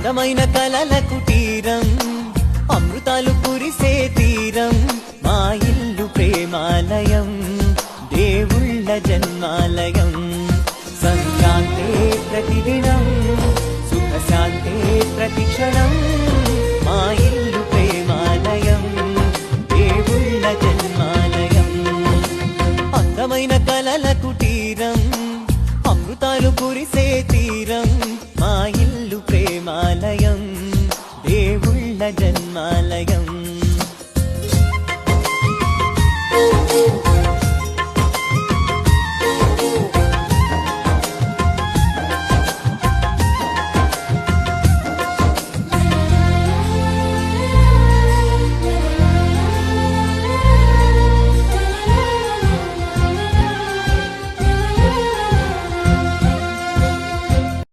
అందమైన కలల కుటీరం అమృతాలు కురిసే తీరం మా ఇల్లు ప్రేమాలయం దేవుళ్ళ జన్మాలయం సంక్రాంతే ప్రతిదినం సుఖశాంతే ప్రతిక్షణం మా ఇల్లు ప్రేమాలయం దేవుళ్ళ జన్మాలయం అందమైన కలల కుటీరం అమృతాలు కురిసే తీరం మా ఇల్లు ప్రేమాలయం దేవుళ్ళ జన్మాలయం